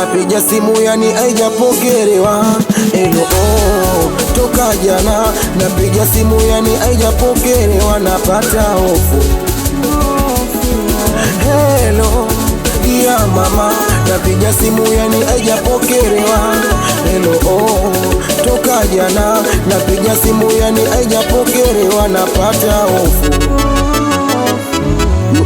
napiga simu yani haijapokelewa. Hello toka jana napiga simu yani haijapokelewa, napata hofu. Hello ya mama napiga simu yani haijapokelewa. Hello toka jana napiga simu yani haijapokelewa, napata hofu.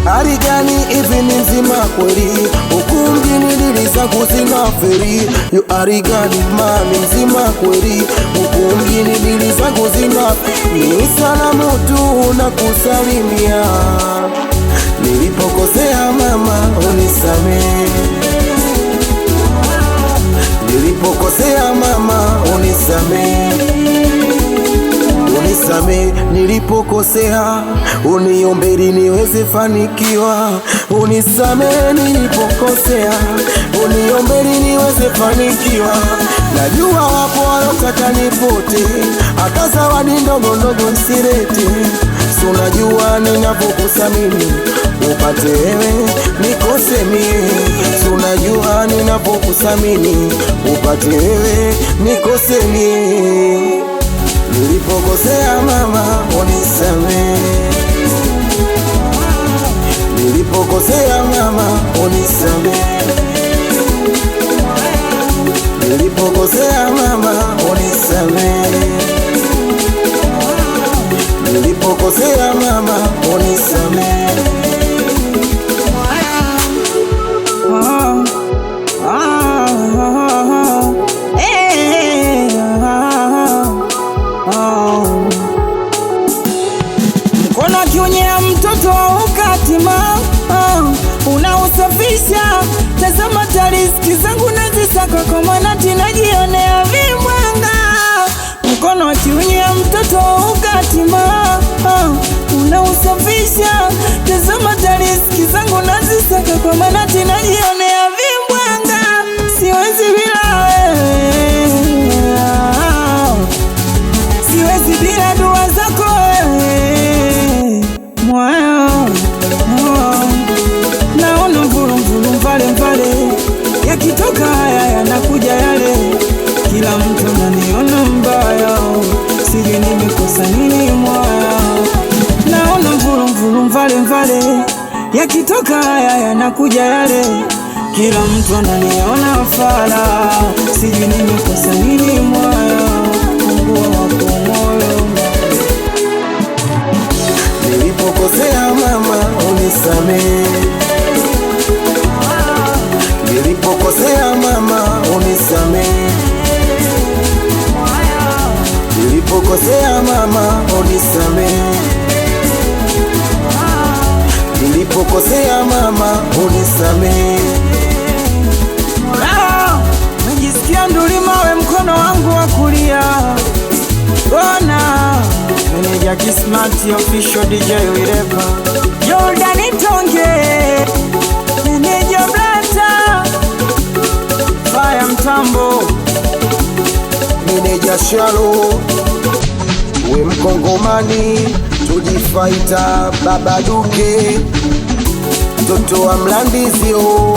Hali gani hivi ni mzima kweli? Huku mjini dili zangu zina feri. Hali gani mami mzima kweli? Huku mjini dili zangu zina feri. Ni salamu tu na kusalimia. Nilipokosea mama unisamehe. Nilipokosea mama unisamehe. Unisamehe nilipokosea, uniomberi niweze fanikiwa. Unisamehe nilipokosea, uniomberi niweze fanikiwa. Najua wapo walotaka nipote, hata zawadi ndogo ndogo nisirete. Si unajua ninavyokusamini, upate wewe nikose mie. Si unajua ninavyokusamini, upate wewe nikose mie. Nilipokosea mama unisamehe. Nilipokosea mama unisamehe. Nilipokosea mama unisamehe. Nilipokosea mama unisamehe. Mkono akionyea mtoto wa ukatima, unausafisha. Tazama tariski zangu nazisaka kwa manati, najionea vimwanga. Mkono akionyea mtoto wa ukatima, unausafisha. Tazama tariski zangu nazisaka kwa manati, najionea vimwanga. Siwezi bila wewe, siwezi bila dua zako wewe. Naona mvulu mvale mvale, yakitoka haya yanakuja yale. Kila mtu ananiona mbaya, sijui nimekosa nini mwaya. Naona mvulu mvale mvale, yakitoka haya yanakuja yale. Kila mtu ananiona fala, sijui nimekosa nini mwaya. Mungu wako moyo. Nilipokosea mama unisamehe. Nilipokosea mama unisamehe. Nilipokosea mama unisamehe. Nilipokosea mama unisamehe. Najisikia ndulima we mkono wangu wa kulia. Bona meneja Kismati official DJ Wireva Jordan Itonge, meneja Blata Fire Mtambo, meneja Shalo we Mkongomani tujifaita Baba Duke, mtoto wa Mlandizio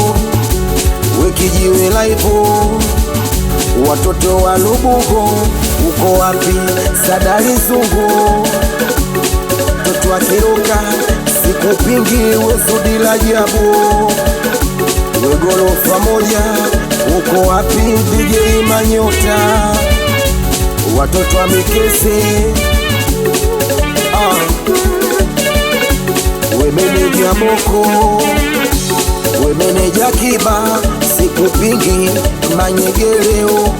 we Kijiwe Live, watoto wa Lubugo uko wapi? Sadari Zungu mtoto wa Kiruka sikupingi, we Zudi la Jabu we Gorofa moja uko wapi? DJ Manyota watoto wa Mikese we meneja Moko we meneja Kiba sikupingi Manyegeleo